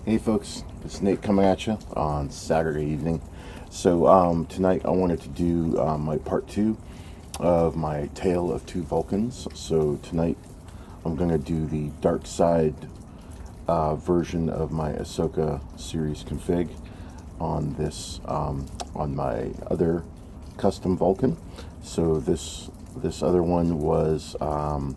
Hey folks, it's Nate coming at you on Saturday evening. So tonight I wanted to do my part 2 of my Tale of Two Vahlkens. So tonight I'm going to do the darkside version of my Ahsoka series config on this on my other custom Vahlken. So this other one was I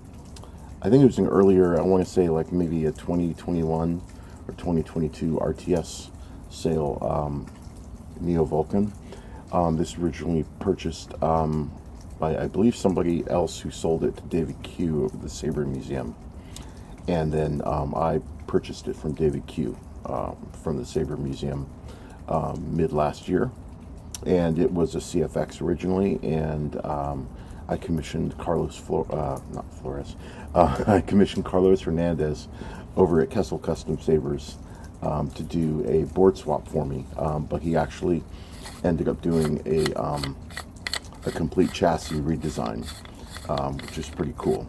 think it was an earlier, I want to say like maybe a 2021 or 2022 RTS sale Neo Vahlken. This originally purchased by, I believe, somebody else who sold it to David Q over the Saber Museum, and then I purchased it from David Q from the Saber Museum mid last year, and it was a CFX originally, and I commissioned I commissioned Carlos Hernandez over at Kessel Custom Sabers to do a board swap for me, but he actually ended up doing a complete chassis redesign, which is pretty cool.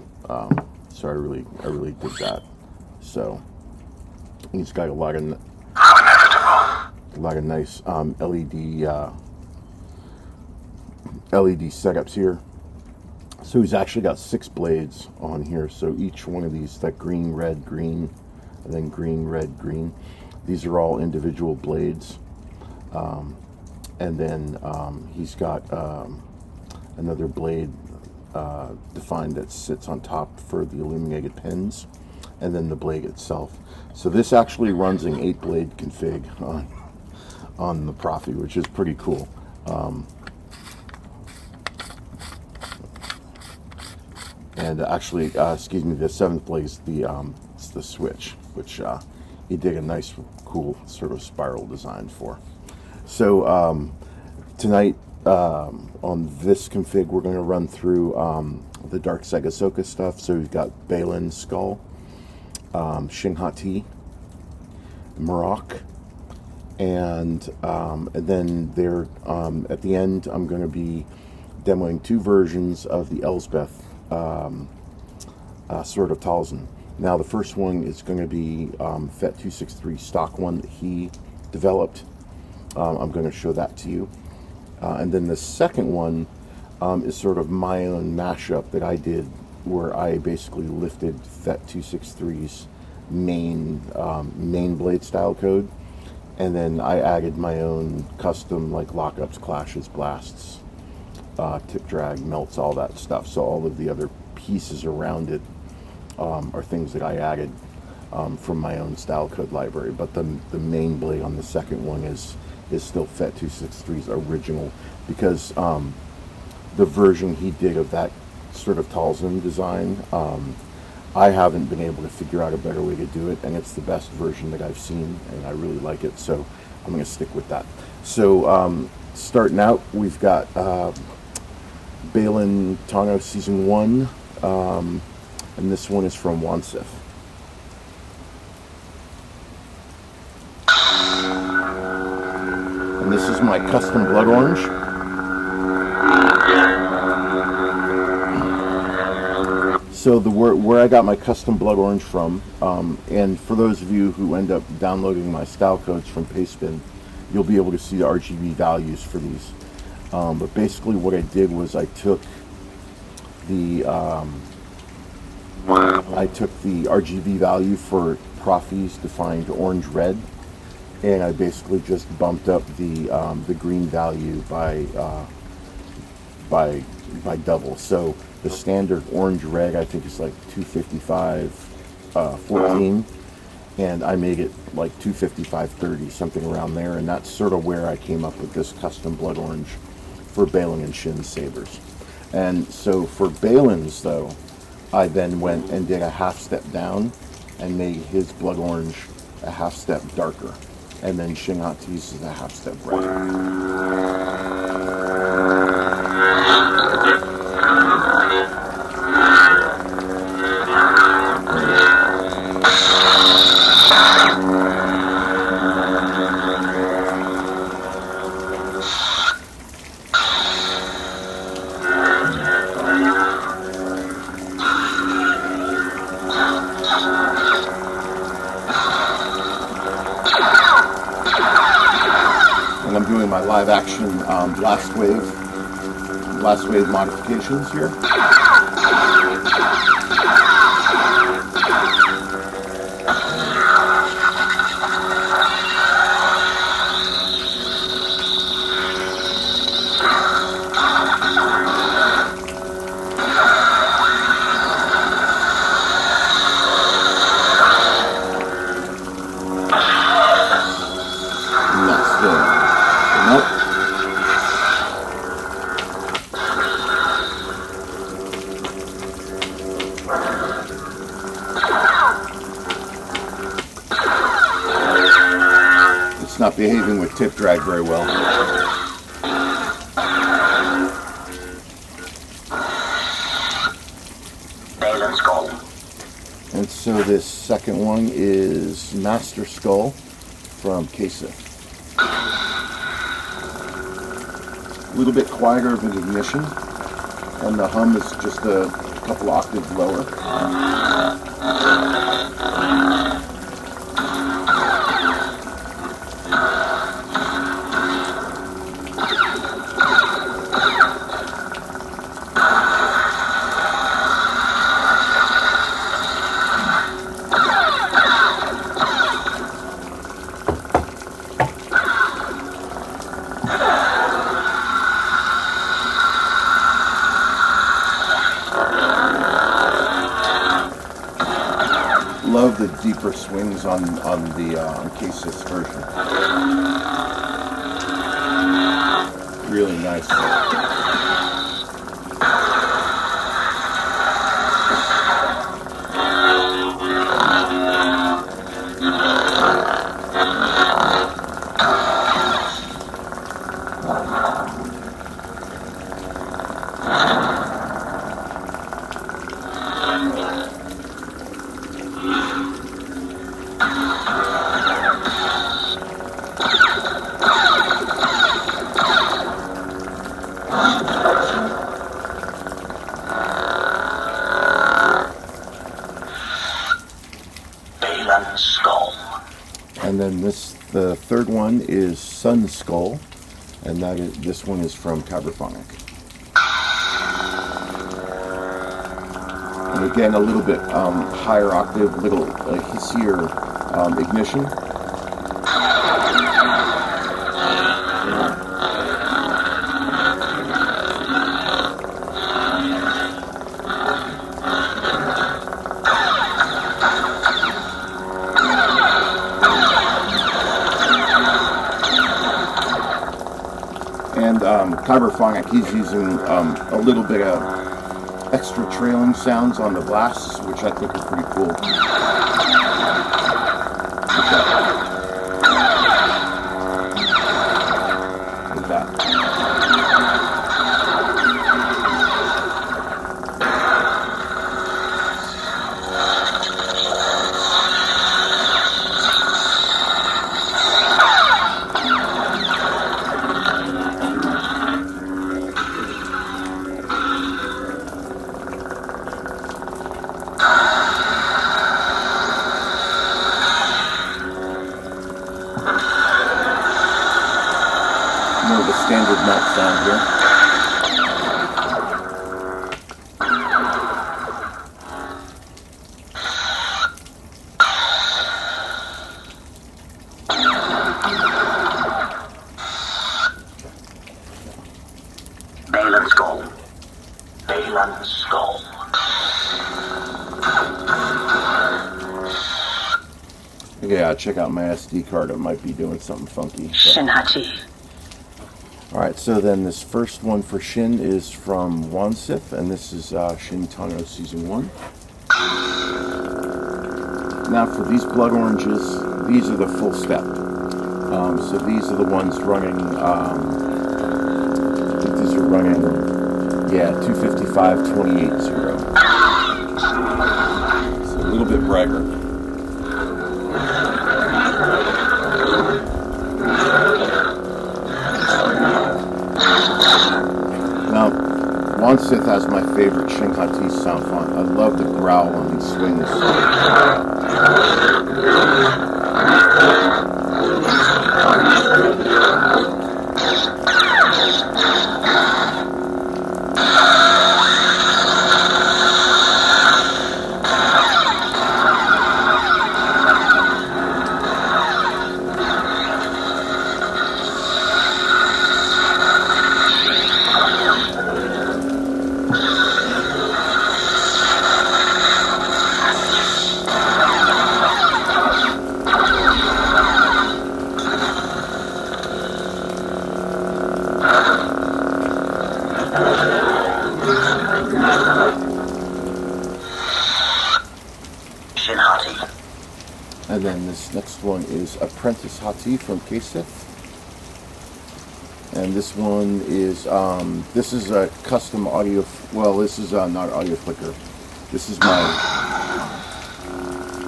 So I really did that. So he's got a lot of nice LED setups here. So he's actually got 6 blades on here. So each one of these, that green, red, green, and then green, red, green. These are all individual blades. And then he's got another blade defined that sits on top for the illuminated pins, and then the blade itself. So this actually runs an 8-blade config on the Profi, which is pretty cool. And actually, excuse me, the 7th blade is it's the switch, which he did a nice, cool sort of spiral design for. So tonight on this config, we're going to run through the darkside Ahsoka stuff. So we've got Baylan Skull, Shin-Hati, Marrok, and then there at the end, I'm going to be demoing 2 versions of the Elsbeth sort of Talzin. Now the first one is going to be FET 263 stock one that he developed. I'm going to show that to you, and then the second one is sort of my own mashup that I did, where I basically lifted FET 263's main blade style code, and then I added my own custom like lockups, clashes, blasts, tip drag, melts, all that stuff. So all of the other pieces around it are things that I added from my own style code library. But the main blade on the second one is still FET 263's original, because the version he did of that sort of Talzin design, I haven't been able to figure out a better way to do it, and it's the best version that I've seen, and I really like it, so I'm going to stick with that. So starting out, we've got Baylan Tano Season 1, and this one is from JuanSith. And this is my custom blood orange. So where I got my custom blood orange from, and for those of you who end up downloading my style codes from pastebin, you'll be able to see the RGB values for these. But basically what I did was I took the RGB value for Profi's defined orange red, and I basically just bumped up the green value by double. So the standard orange red I think is like 255.14, and I made it like 255.30, something around there, and that's sort of where I came up with this custom blood orange for Baylan and Shin sabers. And so for Baylan's though, I then went and did a half step down and made his blood orange a half step darker, and then Shin-Hati's is a half step brighter. doing my live action last wave modifications here. Not behaving with tip drag very well. And so this second one is Master Skull from KSith. A little bit quieter of an ignition, and the hum is just a couple octaves lower. Love the deeper swings on the KSith version. Really nice. And then the third one is Sun-Skoll, and this one is from Kyberphonic. And again, a little bit higher octave, little hissier ignition. And Kyberphonic, he's using a little bit of extra trailing sounds on the blasts, which I think are pretty cool. With that. More of a standard melt sound here. Baylan Skull. Yeah, check out my SD card. It might be doing something funky. Moon-Hati. Alright, so then this first one for Shin is from JuanSith, and this is Shin Tano Season 1. Now for these blood oranges, these are the full step. So these are the ones running, I think these are running, yeah, 255-28-0. So a little bit brighter. Now, JuanSith has my favorite Moon-Hati sound font. I love the growl on these swings. one is Apprentice Hati from KSith. And this one is, this is a custom audio, well, this is not audio flicker. This is my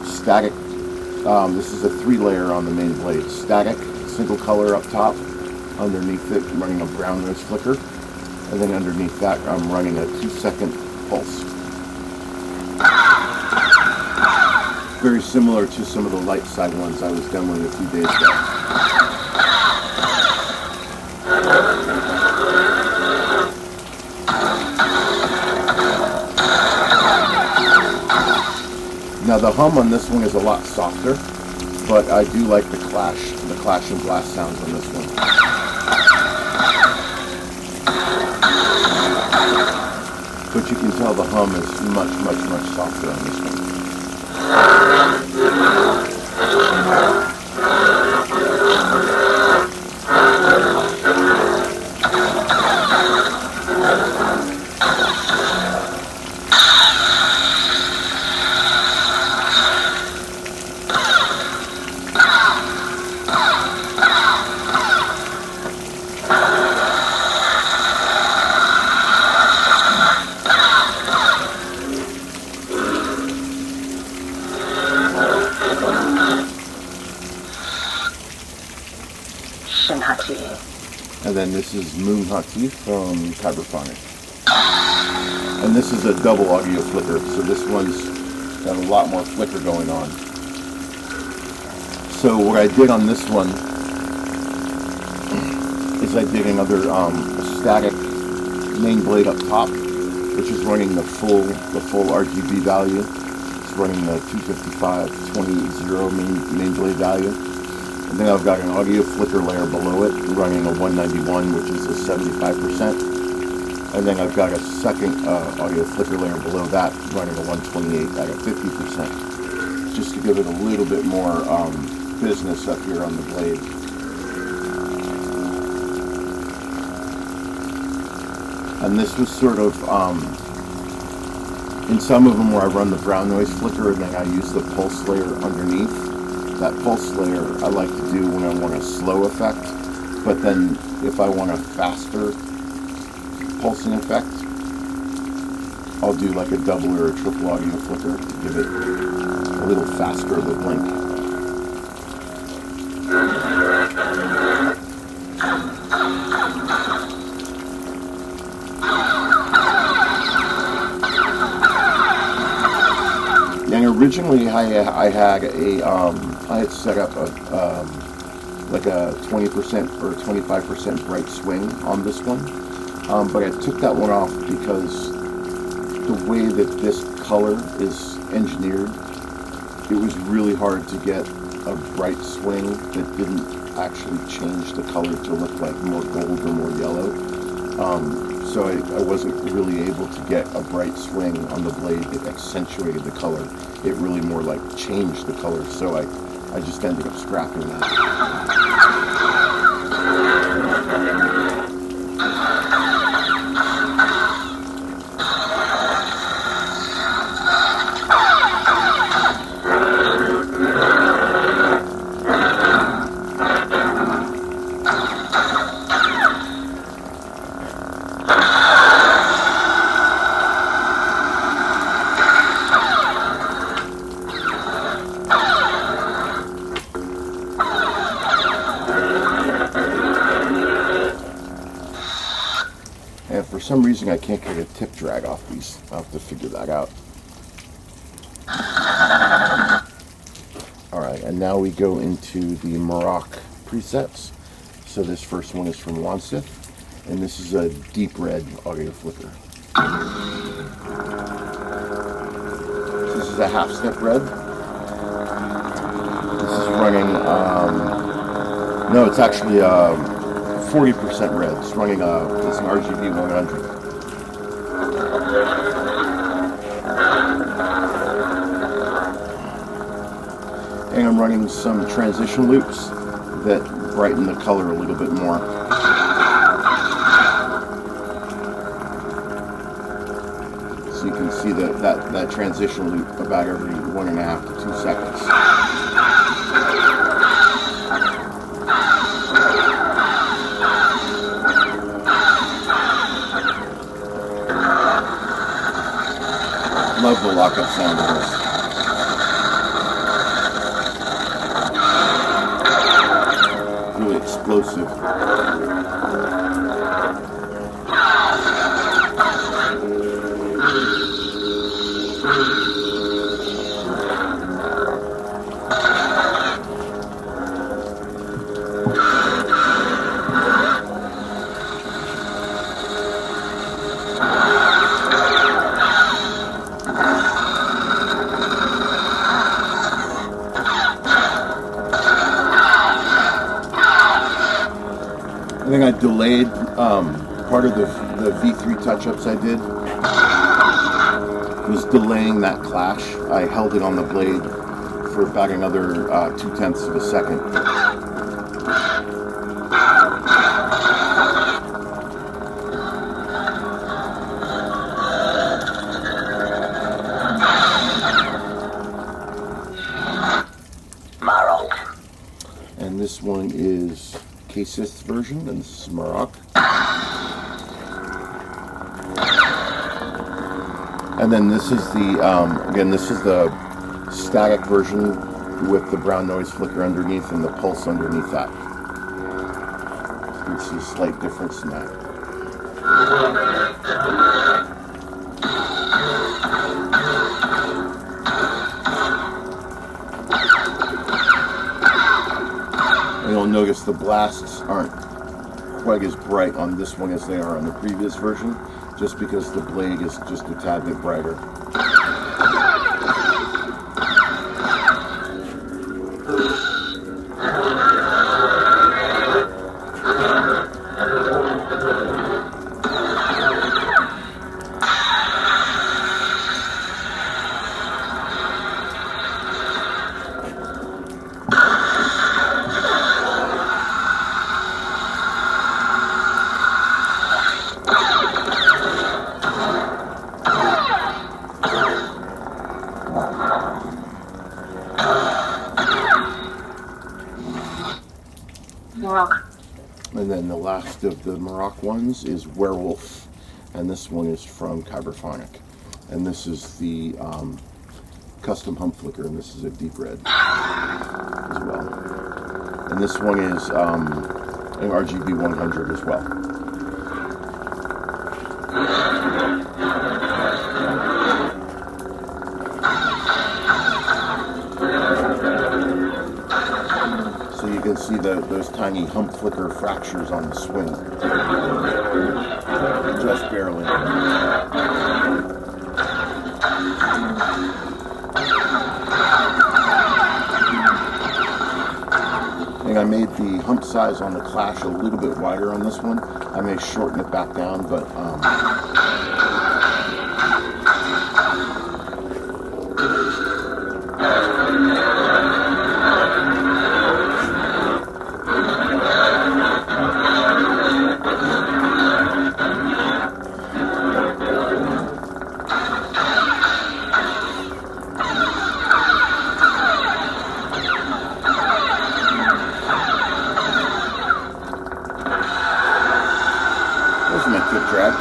static, this is a 3-layer on the main blade. Static, single color up top. Underneath it, I'm running a brown noise flicker. And then underneath that, I'm running a 2-second pulse. Very similar to some of the light side ones I was demoing a few days ago. Now the hum on this one is a lot softer, but I do like the clash and blast sounds on this one. But you can tell the hum is much softer on this one. Moon-Hati. And then this is Moon-Hati from Kyberphonic. And this is a double audio flicker, so this one's got a lot more flicker going on. So what I did on this one is I did another static main blade up top, which is running the full RGB value. It's running the 255/28/0 main blade value. And then I've got an audio flicker layer below it, running a 191, which is a 75%. And then I've got a second audio flicker layer below that, running a 128 at a 50%, just to give it a little bit more business up here on the blade. And this was sort of, in some of them where I run the brown noise flicker and then I use the pulse layer underneath. That pulse layer I like to do when I want a slow effect, but then if I want a faster pulsing effect, I'll do like a double or a triple audio flicker to give it a little faster of a blink. And originally I had set up like a 20% or 25% bright swing on this one, but I took that one off because the way that this color is engineered, it was really hard to get a bright swing that didn't actually change the color to look like more gold or more yellow. So I wasn't really able to get a bright swing on the blade that accentuated the color. It really more like changed the color, so I just ended up scrapping that. And for some reason I can't get a tip drag off these. I'll have to figure that out. Alright, and now we go into the Marrok presets. So this first one is from JuanSith, and this is a deep red audio flicker. So this is a half step red. This is running, no, it's actually 40% red. It's running it's an RGB 100. And I'm running some transition loops that brighten the color a little bit more. So you can see that transition loop about every 1.5 to 2 seconds. lockup sound of this. Really explosive. I think I delayed part of the V3 touch-ups I did was delaying that clash. I held it on the blade for about another 0.2 of a second. Marrok. And this one is KSith version, and this is Marrok. And then this is the, again, this is the static version with the brown noise flicker underneath and the pulse underneath that. You can see a slight difference in that. And you'll notice the blasts aren't quite as bright on this one as they are on the previous version, just because the blade is just a tad bit brighter. Marrok. And then the last of the Marrok ones is Werewolf, and this one is from Kyberphonic. And this is the custom hump flicker, and this is a deep red as well. And this one is an RGB 100 as well. So you can see those tiny hump flicker fractures on the swing. Just barely. I think I made the hump size on the Clash a little bit wider on this one. I may shorten it back down, but wasn't a good drag.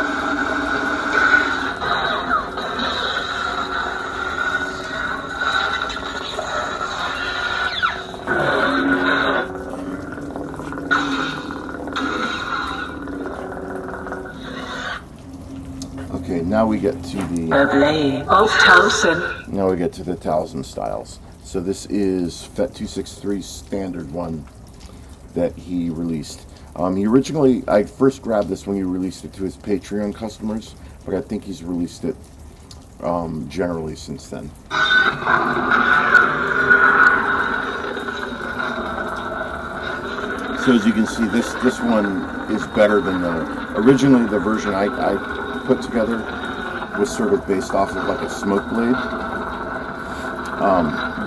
Okay, now we get to the now we get to the Talisman styles. So this is FET 263 standard one that he released. I first grabbed this when he released it to his Patreon customers, but I think he's released it generally since then. So as you can see, this one is better than originally the version I put together was sort of based off of like a smoke blade.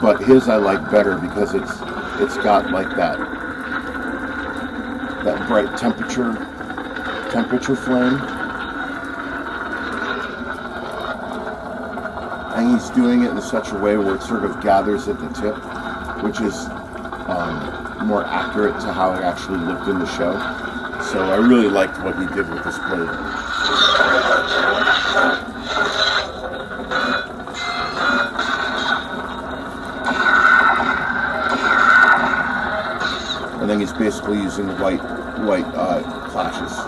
But his I like better because it's got like that bright temperature flame, and he's doing it in such a way where it sort of gathers at the tip, which is more accurate to how it actually looked in the show. So I really liked what he did with this blade. and then he's basically using white clashes.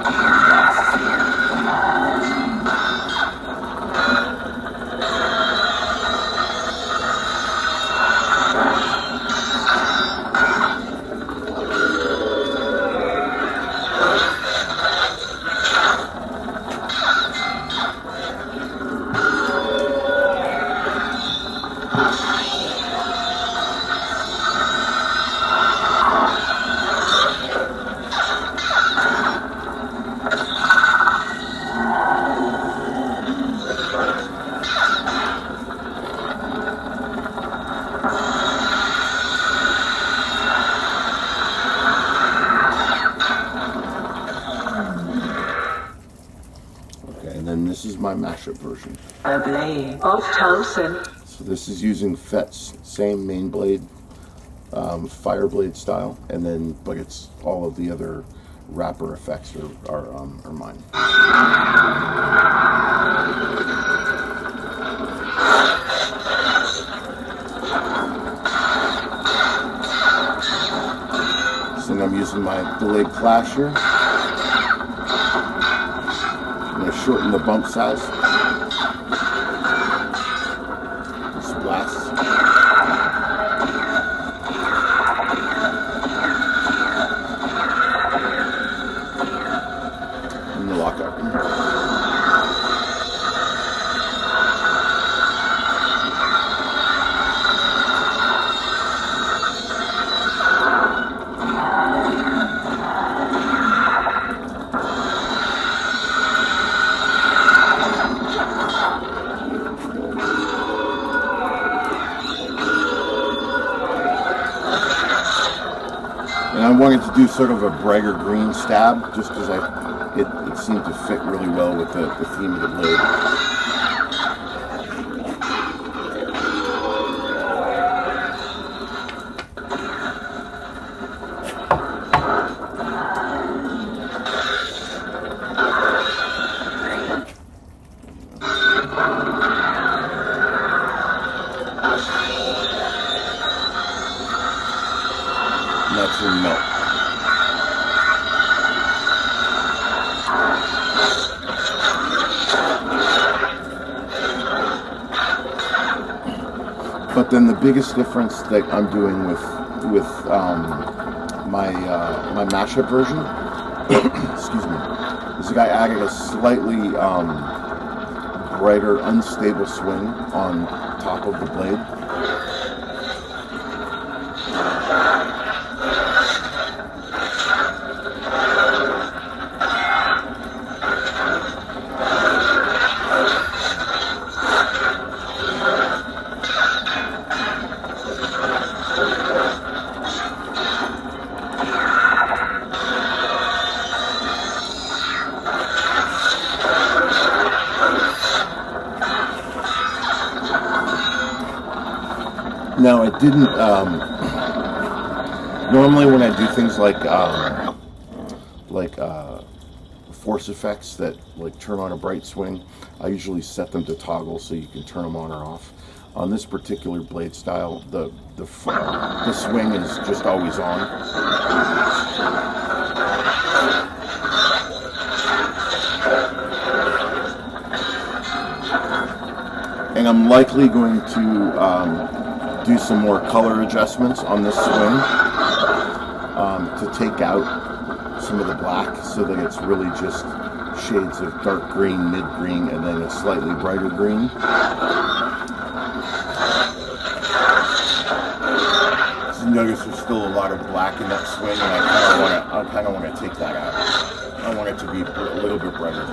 This is my mashup version. A blade of Thompson. So this is using Fett's same main blade, fire blade style, and then but it's all of the other wrapper effects are mine. So then I'm using my delayed clasher. Shorten the bump size. Splash. And the lockup. And I wanted to do sort of a brighter green stab, just because it seemed to fit really well with the theme of the blade. That's in melt. But then the biggest difference that I'm doing with my mashup version, excuse me, is that I added a slightly brighter, unstable swing on top of the blade. Now, I didn't, normally when I do things like force effects that like turn on a bright swing, I usually set them to toggle so you can turn them on or off. On this particular blade style, the swing is just always on. And I'm likely going to do some more color adjustments on this swing to take out some of the black so that it's really just shades of dark green, mid green, and then a slightly brighter green. So you notice there's still a lot of black in that swing, and I kind of want to take that out. I want it to be a little bit brighter.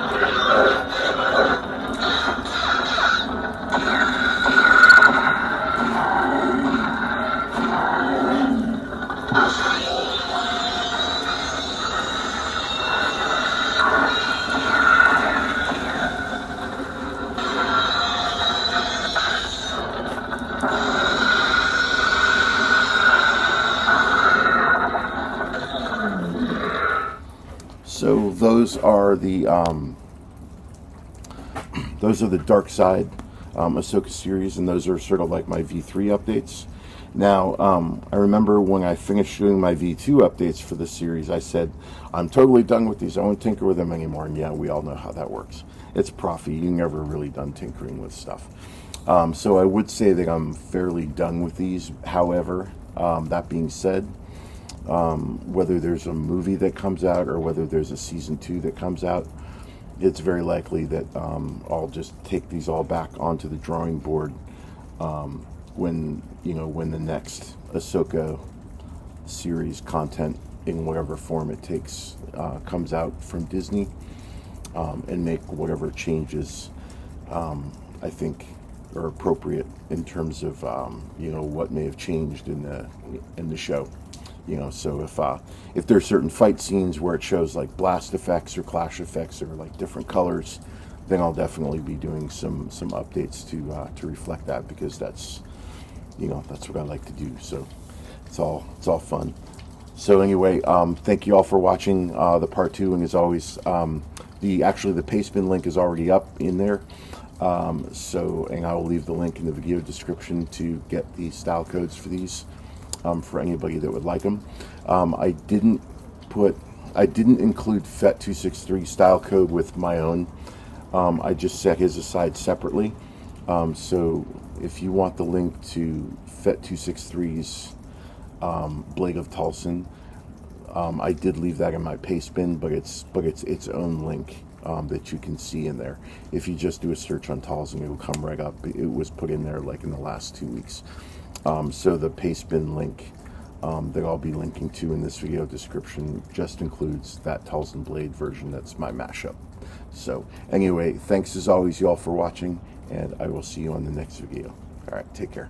So those are the darkside Ahsoka series, and those are sort of like my V3 updates. Now, I remember when I finished doing my V2 updates for the series, I said, I'm totally done with these. I won't tinker with them anymore. And yeah, we all know how that works. It's Profi. You're never really done tinkering with stuff. So I would say that I'm fairly done with these. However, that being said, whether there's a movie that comes out or whether there's a season 2 that comes out, it's very likely that I'll just take these all back onto the drawing board when the next Ahsoka series content, in whatever form it takes, comes out from Disney, and make whatever changes I think are appropriate in terms of what may have changed in the show. So if there's certain fight scenes where it shows like blast effects or clash effects or like different colors, then I'll definitely be doing some updates to reflect that, because that's what I like to do. So it's all fun. So anyway, thank you all for watching the part 2, and as always, the pastebin link is already up in there. And I will leave the link in the video description to get the style codes for these, for anybody that would like them. I didn't include FET263 style code with my own. I just set his aside separately. So if you want the link to FET263's Blade of Tulsin, I did leave that in my pastebin, but it's its own link that you can see in there. If you just do a search on Tulsin, it will come right up. It was put in there like in the last 2 weeks. So the pastebin link that I'll be linking to in this video description just includes that Tulsin Blade version. That's my mashup. So anyway, thanks as always, y'all, for watching, and I will see you on the next video. All right, take care.